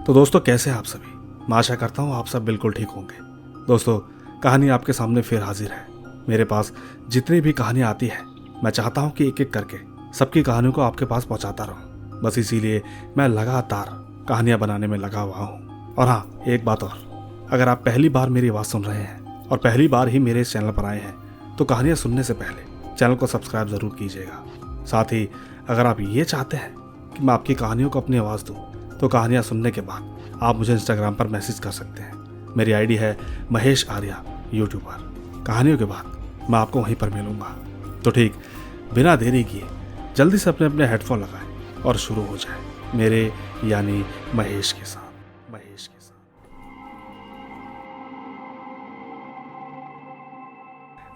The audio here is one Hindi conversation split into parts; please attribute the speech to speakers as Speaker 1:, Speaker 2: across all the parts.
Speaker 1: तो दोस्तों, कैसे हैं आप सभी? मैं आशा करता हूँ आप सब बिल्कुल ठीक होंगे। दोस्तों, कहानी आपके सामने फिर हाजिर है। मेरे पास जितनी भी कहानियाँ आती है, मैं चाहता हूँ कि एक एक करके सबकी कहानियों को आपके पास पहुँचाता रहूँ। बस इसीलिए मैं लगातार कहानियाँ बनाने में लगा हुआ हूँ। और हाँ, एक बात और, अगर आप पहली बार मेरी आवाज़ सुन रहे हैं और पहली बार ही मेरे इस चैनल पर आए हैं, तो कहानियाँ सुनने से पहले चैनल को सब्सक्राइब ज़रूर कीजिएगा। साथ ही अगर आप ये चाहते हैं कि मैं आपकी कहानियों को अपनी आवाज़ दूँ, तो कहानियाँ सुनने के बाद आप मुझे इंस्टाग्राम पर मैसेज कर सकते हैं। मेरी आईडी है महेश आर्या यूट्यूबर। कहानियों के बाद मैं आपको वहीं पर मिलूँगा। तो ठीक बिना देरी किए जल्दी से अपने अपने हेडफोन लगाएं और शुरू हो जाए मेरे यानी महेश के साथ।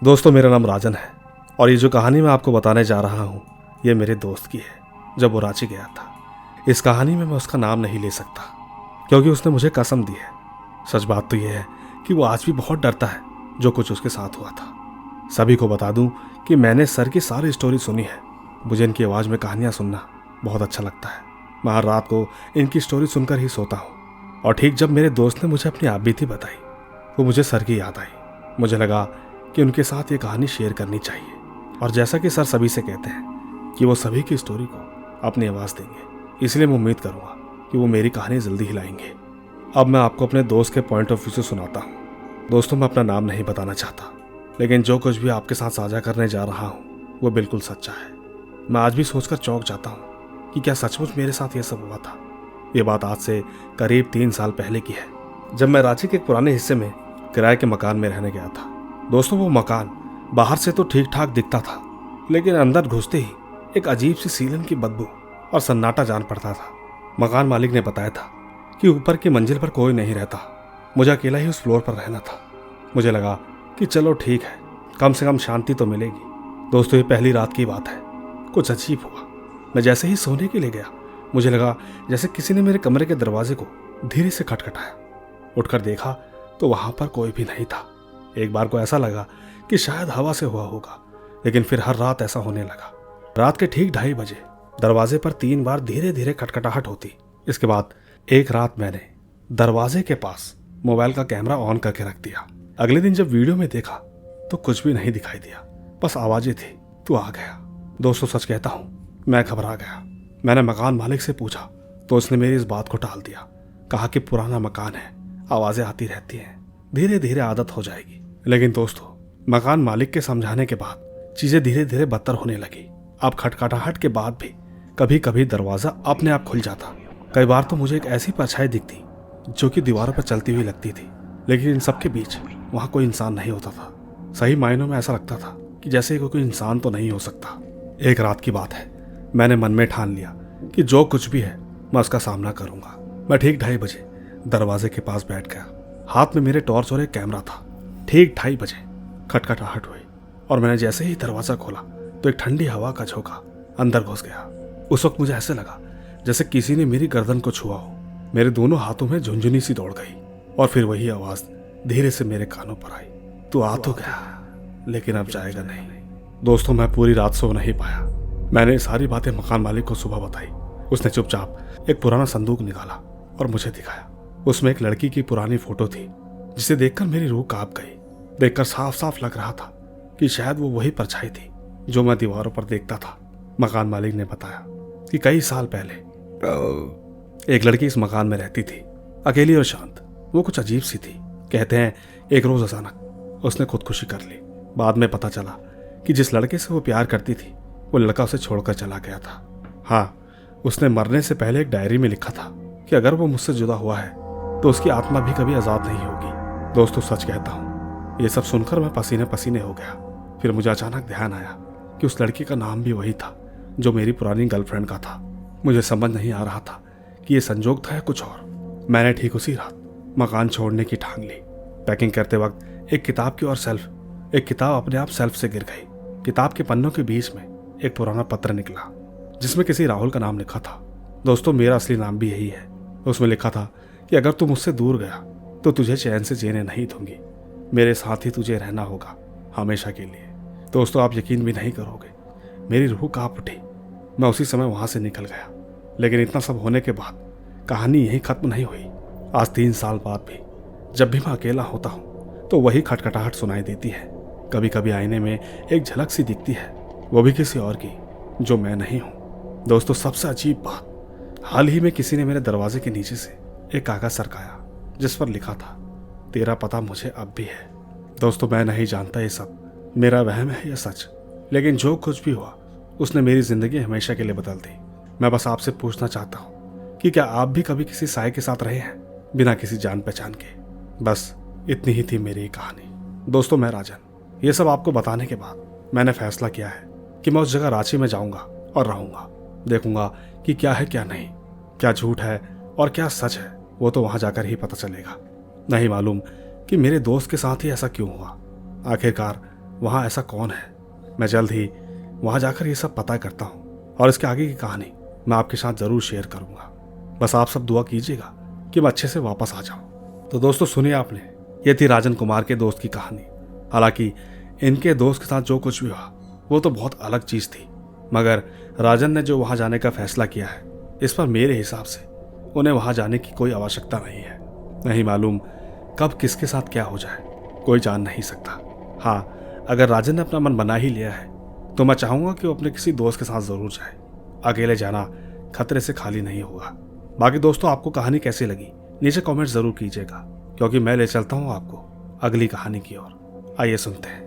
Speaker 1: दोस्तों, मेरा नाम राजन है और ये जो कहानी मैं आपको बताने जा रहा हूँ, ये मेरे दोस्त की है जब वो रांची गया था। इस कहानी में मैं उसका नाम नहीं ले सकता क्योंकि उसने मुझे कसम दी है। सच बात तो यह है कि वो आज भी बहुत डरता है जो कुछ उसके साथ हुआ था। सभी को बता दूं कि मैंने सर की सारी स्टोरी सुनी है। मुझे इनकी आवाज़ में कहानियाँ सुनना बहुत अच्छा लगता है। मैं हर रात को इनकी स्टोरी सुनकर ही सोता हूँ। और ठीक जब मेरे दोस्त ने मुझे अपनी आप बीती बताई, वो मुझे सर की याद आई। मुझे लगा कि उनके साथ ये कहानी शेयर करनी चाहिए। और जैसा कि सर सभी से कहते हैं कि वो सभी की स्टोरी को अपनी आवाज़ देंगे, इसलिए मैं उम्मीद करूँगा कि वो मेरी कहानी जल्दी ही लाएंगे। अब मैं आपको अपने दोस्त के पॉइंट ऑफ व्यू से सुनाता हूँ। दोस्तों, मैं अपना नाम नहीं बताना चाहता, लेकिन जो कुछ भी आपके साथ साझा करने जा रहा हूँ वो बिल्कुल सच्चा है। मैं आज भी सोचकर चौंक जाता हूँ कि क्या सचमुच मेरे साथ ये सब हुआ था। ये बात आज से करीब 3 साल पहले की है, जब मैं रांची के एक पुराने हिस्से में किराए के मकान में रहने गया था। दोस्तों, वो मकान बाहर से तो ठीक ठाक दिखता था, लेकिन अंदर घुसते ही एक अजीब सी सीलन की बदबू और सन्नाटा जान पड़ता था। मकान मालिक ने बताया था कि ऊपर की मंजिल पर कोई नहीं रहता। मुझे अकेला ही उस फ्लोर पर रहना था। मुझे लगा कि चलो ठीक है, कम से कम शांति तो मिलेगी। दोस्तों, ये पहली रात की बात है। कुछ अजीब हुआ। मैं जैसे ही सोने के लिए गया, मुझे लगा जैसे किसी ने मेरे कमरे के दरवाजे को धीरे से खटखटाया। उठकर देखा तो वहां पर कोई भी नहीं था। एक बार को ऐसा लगा कि शायद हवा से हुआ होगा, लेकिन फिर हर रात ऐसा होने लगा। रात के ठीक 2:30 बजे दरवाजे पर 3 बार धीरे धीरे खटखटाहट होती। इसके बाद एक रात मैंने दरवाजे के पास मोबाइल का कैमरा ऑन करके रख दिया। अगले दिन जब वीडियो में देखा तो कुछ भी नहीं दिखाई दिया, बस आवाजें थी। तो आ गया। दोस्तों, सच कहता हूँ, मैं घबरा गया। मैंने मकान मालिक से पूछा तो उसने मेरी इस बात को टाल दिया। कहा कि पुराना मकान है, आवाजें आती रहती हैं, धीरे धीरे आदत हो जाएगी। लेकिन दोस्तों, मकान मालिक के समझाने के बाद चीजें धीरे धीरे बदतर होने लगी। अब खटखटाहट के बाद भी कभी कभी दरवाजा अपने आप खुल जाता। कई बार तो मुझे एक ऐसी परछाई दिखती जो कि दीवारों पर चलती हुई लगती थी, लेकिन इन सब के बीच वहां कोई इंसान नहीं होता था। सही मायनों में ऐसा लगता था कि जैसे कोई इंसान तो नहीं हो सकता। एक रात की बात है, मैंने मन में ठान लिया कि जो कुछ भी है मैं उसका सामना करूंगा। मैं ठीक 2:30 बजे दरवाजे के पास बैठ गया। हाथ में मेरे टॉर्च और एक कैमरा था। ठीक 2:30 बजे खटखटाहट हुई और मैंने जैसे ही दरवाजा खोला तो एक ठंडी हवा का झोंका अंदर घुस गया। उस वक्त मुझे ऐसे लगा जैसे किसी ने मेरी गर्दन को छुआ हो। मेरे दोनों हाथों में झुंझुनी सी दौड़ गई और फिर वही आवाज धीरे से मेरे कानों पर आई, तू आ तो गया, लेकिन अब जाएगा नहीं। दोस्तों, मैं पूरी रात सो नहीं पाया। मैंने सारी बातें मकान मालिक को सुबह बताई। उसने चुपचाप एक पुराना संदूक निकाला और मुझे दिखाया। उसमें एक लड़की की पुरानी फोटो थी जिसे देखकर मेरी रूह कांप गई। देखकर साफ साफ लग रहा था कि शायद वो वही परछाई थी जो मैं दीवारों पर देखता था। मकान मालिक ने बताया कि कई साल पहले एक लड़की इस मकान में रहती थी, अकेली और शांत। वो कुछ अजीब सी थी। कहते हैं एक रोज अचानक उसने खुदकुशी कर ली। बाद में पता चला कि जिस लड़के से वो प्यार करती थी, वो लड़का उसे छोड़कर चला गया था। हाँ, उसने मरने से पहले एक डायरी में लिखा था कि अगर वो मुझसे जुदा हुआ है तो उसकी आत्मा भी कभी आजाद नहीं होगी। दोस्तों, सच कहता हूँ, ये सब सुनकर मैं पसीने पसीने हो गया। फिर मुझे अचानक ध्यान आया कि उस लड़की का नाम भी वही था जो मेरी पुरानी गर्लफ्रेंड का था। मुझे समझ नहीं आ रहा था कि ये संजोग था या कुछ और। मैंने ठीक उसी रात मकान छोड़ने की ठान ली। पैकिंग करते वक्त एक किताब अपने आप सेल्फ से गिर गई। किताब के पन्नों के बीच में एक पुराना पत्र निकला जिसमें किसी राहुल का नाम लिखा था। दोस्तों, मेरा असली नाम भी यही है। उसमें लिखा था कि अगर तू मुझसे दूर गया तो तुझे चैन से जीने नहीं दूंगी। मेरे साथ ही तुझे रहना होगा हमेशा के लिए। दोस्तों, आप यकीन भी नहीं करोगे, मेरी रूह कांप उठी। मैं उसी समय वहां से निकल गया। लेकिन इतना सब होने के बाद कहानी यहीं खत्म नहीं हुई। आज 3 साल बाद भी जब भी मैं अकेला होता हूँ तो वही खटखटाहट सुनाई देती है। कभी कभी आईने में एक झलक सी दिखती है, वो भी किसी और की, जो मैं नहीं हूँ। दोस्तों, सबसे अजीब बात, हाल ही में किसी ने मेरे दरवाजे के नीचे से एक कागज सरकाया जिस पर लिखा था, तेरा पता मुझे अब भी है। दोस्तों, मैं नहीं जानता ये सब मेरा वहम है या सच, लेकिन जो कुछ भी हुआ उसने मेरी जिंदगी हमेशा के लिए बदल दी। मैं बस आपसे पूछना चाहता हूँ कि क्या आप भी कभी किसी साय के साथ रहे हैं, बिना किसी जान पहचान के? बस इतनी ही थी मेरी कहानी। दोस्तों, मैं राजन। ये सब आपको बताने के बाद मैंने फैसला किया है कि मैं उस जगह रांची में जाऊंगा और रहूंगा। देखूंगा कि क्या है क्या नहीं, क्या झूठ है और क्या सच है, वो तो वहां जाकर ही पता चलेगा। नहीं मालूम कि मेरे दोस्त के साथ ही ऐसा क्यों हुआ। आखिरकार वहां ऐसा कौन है? मैं जल्द ही वहां जाकर ये सब पता करता हूँ और इसके आगे की कहानी मैं आपके साथ जरूर शेयर करूंगा। बस आप सब दुआ कीजिएगा कि मैं अच्छे से वापस आ जाऊं। तो दोस्तों, सुनिए आपने, ये थी राजन कुमार के दोस्त की कहानी। हालांकि इनके दोस्त के साथ जो कुछ भी हुआ वो तो बहुत अलग चीज थी, मगर राजन ने जो वहां जाने का फैसला किया है, इस पर मेरे हिसाब से उन्हें वहां जाने की कोई आवश्यकता नहीं है। नहीं मालूम कब किसके साथ क्या हो जाए, कोई जान नहीं सकता। हाँ, अगर राजन ने अपना मन बना ही लिया है तो मैं चाहूंगा कि वो अपने किसी दोस्त के साथ जरूर जाए। अकेले जाना खतरे से खाली नहीं होगा। बाकी दोस्तों, आपको कहानी कैसी लगी नीचे कमेंट जरूर कीजिएगा, क्योंकि मैं ले चलता हूं आपको अगली कहानी की ओर। आइए सुनते हैं।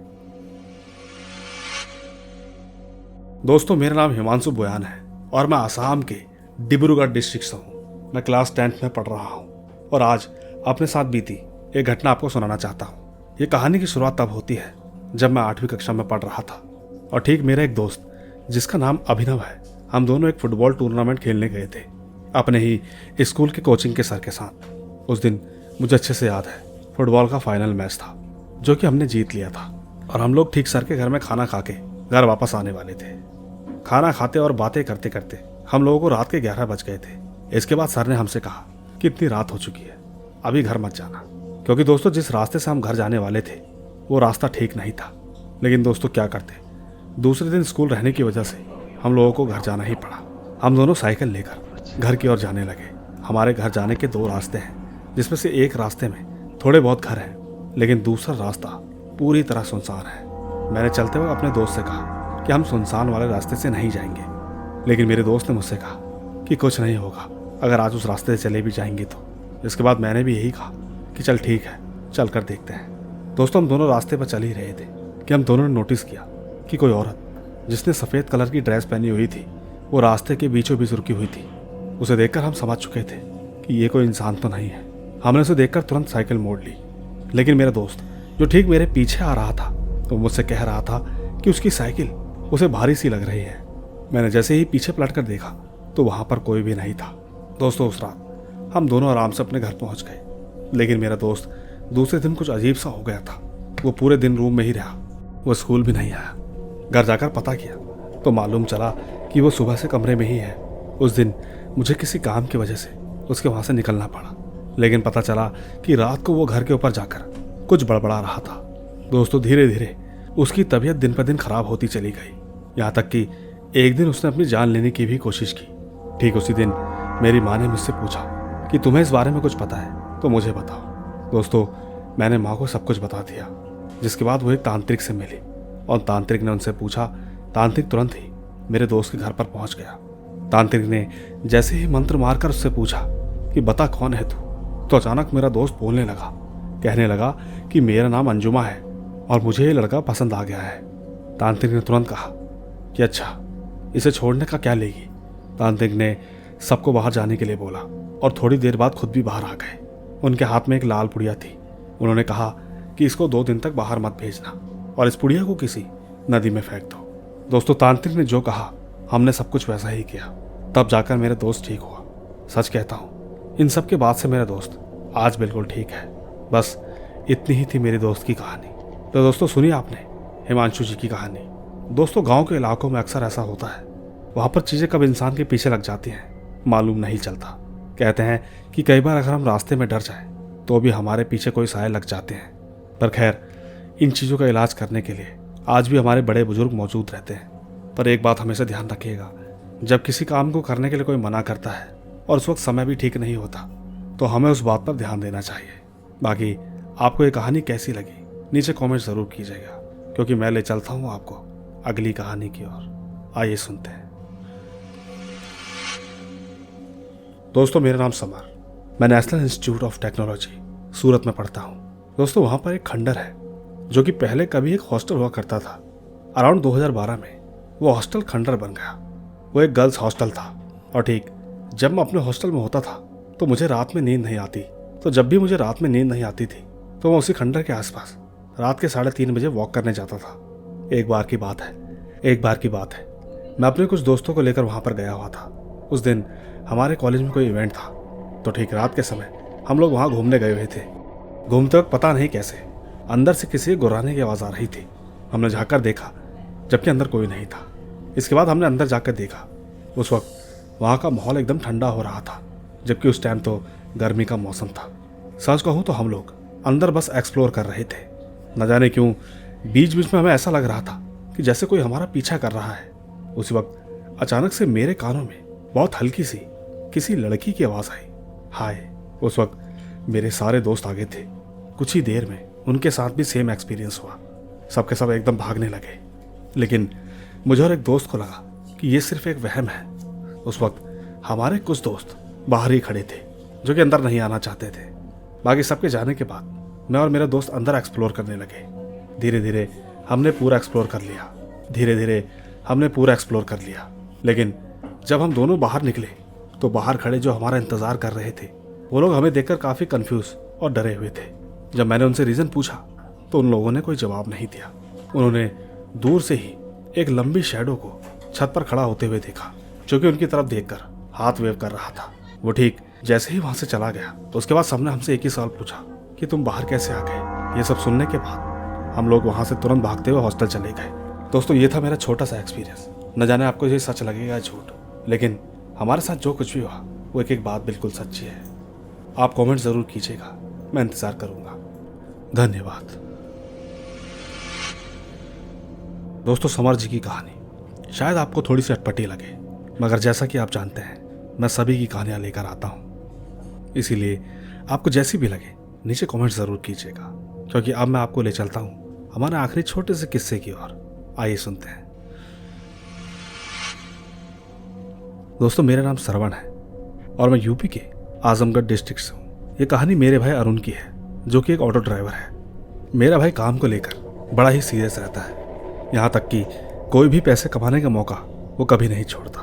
Speaker 1: दोस्तों, मेरा नाम हिमांशु बोयान है और मैं आसाम के डिब्रूगढ़ डिस्ट्रिक्ट से हूँ। मैं क्लास 10th में पढ़ रहा हूँ और आज अपने साथ बीती एक घटना आपको सुनाना चाहता हूँ। ये कहानी की शुरुआत तब होती है जब मैं 8वीं कक्षा में पढ़ रहा था और ठीक मेरा एक दोस्त जिसका नाम अभिनव है, हम दोनों एक फुटबॉल टूर्नामेंट खेलने गए थे अपने ही स्कूल के कोचिंग के सर के साथ। उस दिन मुझे अच्छे से याद है, फुटबॉल का फाइनल मैच था जो कि हमने जीत लिया था और हम लोग ठीक सर के घर में खाना खा के घर वापस आने वाले थे। खाना खाते और बातें करते करते हम लोगों को रात के 11 बज गए थे। इसके बाद सर ने हमसे कहा कि इतनी रात हो चुकी है, अभी घर मत जाना, क्योंकि दोस्तों जिस रास्ते से हम घर जाने वाले थे वो रास्ता ठीक नहीं था। लेकिन दोस्तों क्या करते, दूसरे दिन स्कूल रहने की वजह से हम लोगों को घर जाना ही पड़ा। हम दोनों साइकिल लेकर घर की ओर जाने लगे। हमारे घर जाने के 2 रास्ते हैं, जिसमें से एक रास्ते में थोड़े बहुत घर हैं, लेकिन दूसरा रास्ता पूरी तरह सुनसान है। मैंने चलते हुए अपने दोस्त से कहा कि हम सुनसान वाले रास्ते से नहीं जाएंगे, लेकिन मेरे दोस्त ने मुझसे कहा कि कुछ नहीं होगा अगर आज उस रास्ते से चले भी जाएंगे तो। इसके बाद मैंने भी यही कहा कि चल ठीक है, चल कर देखते हैं। दोस्तों, हम दोनों रास्ते पर चल ही रहे थे कि हम दोनों ने नोटिस किया कि कोई औरत जिसने सफ़ेद कलर की ड्रेस पहनी हुई थी वो रास्ते के बीचों बीच रुकी हुई थी। उसे देखकर हम समझ चुके थे कि ये कोई इंसान तो नहीं है। हमने उसे देखकर तुरंत साइकिल मोड़ ली, लेकिन मेरा दोस्त जो ठीक मेरे पीछे आ रहा था तो मुझसे कह रहा था कि उसकी साइकिल उसे भारी सी लग रही है। मैंने जैसे ही पीछे पलट कर देखा तो वहां पर कोई भी नहीं था। दोस्तों, उस रात हम दोनों आराम से अपने घर पहुंच गए, लेकिन मेरा दोस्त दूसरे दिन कुछ अजीब सा हो गया था। वो पूरे दिन रूम में ही रहा, वो स्कूल भी नहीं आया। घर जाकर पता किया तो मालूम चला कि वो सुबह से कमरे में ही है। उस दिन मुझे किसी काम की वजह से उसके वहां से निकलना पड़ा, लेकिन पता चला कि रात को वो घर के ऊपर जाकर कुछ बड़बड़ा रहा था। दोस्तों, धीरे धीरे उसकी तबीयत दिन पर दिन खराब होती चली गई, यहाँ तक कि एक दिन उसने अपनी जान लेने की भी कोशिश की। ठीक उसी दिन मेरी माँ ने मुझसे पूछा कि तुम्हें इस बारे में कुछ पता है तो मुझे बताओ। दोस्तों, मैंने माँ को सब कुछ बता दिया, जिसके बाद वो एक तांत्रिक से मिली और तांत्रिक ने उनसे पूछा। तांत्रिक तुरंत ही मेरे दोस्त के घर पर पहुंच गया। तांत्रिक ने जैसे ही मंत्र मारकर उससे पूछा कि बता कौन है तू, तो अचानक मेरा दोस्त बोलने लगा, कहने लगा कि मेरा नाम अंजुमा है और मुझे ये लड़का पसंद आ गया है। तांत्रिक ने तुरंत कहा कि अच्छा, इसे छोड़ने का क्या लेगी। तांत्रिक ने सबको बाहर जाने के लिए बोला और थोड़ी देर बाद खुद भी बाहर आ गए। उनके हाथ में एक लाल पुड़िया थी। उन्होंने कहा कि इसको 2 दिन तक बाहर मत भेजना और इस पुड़िया को किसी नदी में फेंक दो। दोस्तों, तांत्रिक ने जो कहा हमने सब कुछ वैसा ही किया। तब जाकर मेरा दोस्त ठीक हुआ। सच कहता हूँ, इन सब के बाद से मेरा दोस्त आज बिल्कुल ठीक है। बस इतनी ही थी मेरी दोस्त की कहानी। तो दोस्तों, सुनिए आपने हिमांशु जी की कहानी। दोस्तों, गांव के इलाकों में अक्सर ऐसा होता है, वहां पर चीजें कब इंसान के पीछे लग जाती हैं मालूम नहीं चलता। कहते हैं कि कई बार अगर हम रास्ते में डर जाएं तो भी हमारे पीछे कोई साए लग जाते हैं। पर खैर, इन चीज़ों का इलाज करने के लिए आज भी हमारे बड़े बुजुर्ग मौजूद रहते हैं। पर एक बात हमेशा ध्यान रखिएगा, जब किसी काम को करने के लिए कोई मना करता है और उस वक्त समय भी ठीक नहीं होता, तो हमें उस बात पर ध्यान देना चाहिए। बाकी आपको ये कहानी कैसी लगी नीचे कमेंट ज़रूर कीजिएगा, क्योंकि मैं ले चलता हूँ आपको अगली कहानी की ओर। आइए सुनते हैं। दोस्तों, मेरा नाम समर, मैं नेशनल इंस्टीट्यूट ऑफ टेक्नोलॉजी सूरत में पढ़ता हूँ। दोस्तों, वहाँ पर एक खंडर है जो कि पहले कभी एक हॉस्टल हुआ करता था। अराउंड 2012 में वो हॉस्टल खंडर बन गया। वो एक गर्ल्स हॉस्टल था और ठीक जब मैं अपने हॉस्टल में होता था तो मुझे रात में नींद नहीं आती। तो जब भी मुझे रात में नींद नहीं आती थी तो मैं उसी खंडर के आसपास रात के 3:30 बजे वॉक करने जाता था। एक बार की बात है मैं अपने कुछ दोस्तों को लेकर वहाँ पर गया हुआ था। उस दिन हमारे कॉलेज में कोई इवेंट था, तो ठीक रात के समय हम लोग वहाँ घूमने गए हुए थे। घूमते वक्त पता नहीं कैसे अंदर से किसी के गुर्राने की आवाज़ आ रही थी। हमने झाँककर देखा, जबकि अंदर कोई नहीं था। इसके बाद हमने अंदर जाकर देखा। उस वक्त वहाँ का माहौल एकदम ठंडा हो रहा था, जबकि उस टाइम तो गर्मी का मौसम था। सच कहूँ तो हम लोग अंदर बस एक्सप्लोर कर रहे थे। न जाने क्यों बीच बीच में हमें ऐसा लग रहा था कि जैसे कोई हमारा पीछा कर रहा है। उसी वक्त अचानक से मेरे कानों में बहुत हल्की सी किसी लड़की की आवाज़ आई, हाय। उस वक्त मेरे सारे दोस्त आगे थे। कुछ ही देर में उनके साथ भी सेम एक्सपीरियंस हुआ। सबके सब एकदम भागने लगे, लेकिन मुझे और एक दोस्त को लगा कि ये सिर्फ एक वहम है। उस वक्त हमारे कुछ दोस्त बाहर ही खड़े थे जो कि अंदर नहीं आना चाहते थे। बाकी सबके जाने के बाद मैं और मेरा दोस्त अंदर एक्सप्लोर करने लगे। धीरे धीरे हमने पूरा एक्सप्लोर कर लिया। लेकिन जब हम दोनों बाहर निकले तो बाहर खड़े जो हमारा इंतजार कर रहे थे वो लोग हमें देखकर काफ़ी कंफ्यूज और डरे हुए थे। जब मैंने उनसे रीज़न पूछा तो उन लोगों ने कोई जवाब नहीं दिया। उन्होंने दूर से ही एक लंबी शैडो को छत पर खड़ा होते हुए देखा, जो कि उनकी तरफ देखकर हाथ वेव कर रहा था। वो ठीक जैसे ही वहां से चला गया तो उसके बाद सबने हमसे एक ही सवाल पूछा कि तुम बाहर कैसे आ गए। ये सब सुनने के बाद हम लोग वहां से तुरंत भागते हुए हॉस्टल चले गए। दोस्तों, ये था मेरा छोटा सा एक्सपीरियंस। न जाने आपको ये सच लगेगा या झूठ, लेकिन हमारे साथ जो कुछ भी हुआ वो एक बात बिल्कुल सच्ची है। आप कमेंट ज़रूर कीजिएगा, मैं इंतज़ार करूंगा। धन्यवाद। दोस्तों, समर जी की कहानी शायद आपको थोड़ी सी अटपटी लगे, मगर जैसा कि आप जानते हैं मैं सभी की कहानियाँ लेकर आता हूँ। इसीलिए आपको जैसी भी लगे नीचे कमेंट ज़रूर कीजिएगा, क्योंकि अब मैं आपको ले चलता हूँ हमारे आखिरी छोटे से किस्से की ओर। आइए सुनते हैं। दोस्तों, मेरा नाम सरवण है और मैं यूपी के आजमगढ़ डिस्ट्रिक्ट से हूँ। ये कहानी मेरे भाई अरुण की है, जो कि एक ऑटो ड्राइवर है। मेरा भाई काम को लेकर बड़ा ही सीरियस रहता है, यहाँ तक कि कोई भी पैसे कमाने का मौका वो कभी नहीं छोड़ता।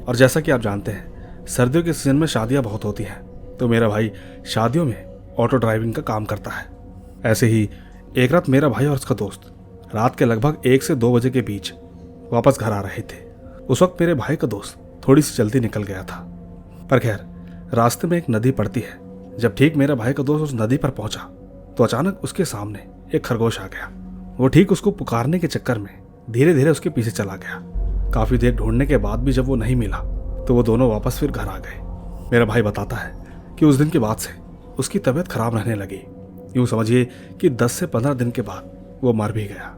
Speaker 1: और जैसा कि आप जानते हैं सर्दियों के सीजन में शादियाँ बहुत होती हैं, तो मेरा भाई शादियों में ऑटो ड्राइविंग का काम करता है। ऐसे ही एक रात मेरा भाई और उसका दोस्त रात के लगभग 1 से 2 बजे के बीच वापस घर आ रहे थे। उस वक्त मेरे भाई का दोस्त थोड़ी सी जल्दी निकल गया था, पर खैर रास्ते में एक नदी पड़ती है। जब ठीक मेरा भाई का दोस्त उस नदी पर पहुंचा तो अचानक उसके सामने एक खरगोश आ गया। वो ठीक उसको पुकारने के चक्कर में धीरे धीरे उसके पीछे चला गया। काफी देर ढूंढने के बाद भी जब वो नहीं मिला तो वो दोनों वापस फिर घर आ गए। मेरा भाई बताता है कि उस दिन के बाद से उसकी तबीयत खराब रहने लगी। यूं समझिए कि 10 से 15 दिन के बाद वो मर भी गया।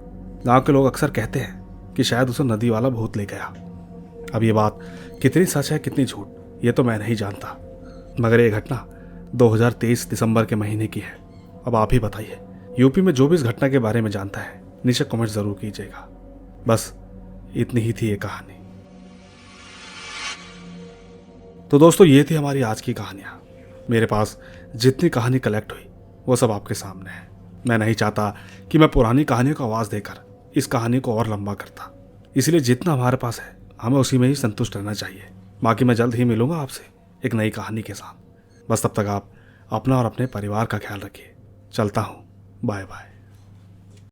Speaker 1: गांव के लोग अक्सर कहते हैं कि शायद उसे नदी वाला भूत ले गया। अब ये बात कितनी सच है कितनी झूठ ये तो मैं नहीं जानता, मगर ये घटना 2023 दिसंबर के महीने की है। अब आप ही बताइए, यूपी में जो भी इस घटना के बारे में जानता है नीचे कमेंट जरूर कीजिएगा। बस इतनी ही थी ये कहानी। तो दोस्तों, ये थी हमारी आज की कहानियां। मेरे पास जितनी कहानी कलेक्ट हुई वो सब आपके सामने है। मैं नहीं चाहता कि मैं पुरानी कहानियों को आवाज़ देकर इस कहानी को और लंबा करता, इसलिए जितना हमारे पास है हमें उसी में ही संतुष्ट रहना चाहिए। बाकी मैं जल्द ही मिलूंगा आपसे एक नई कहानी के साथ। बस तब तक आप अपना और अपने परिवार का ख्याल रखिए। चलता हूँ, बाय बाय।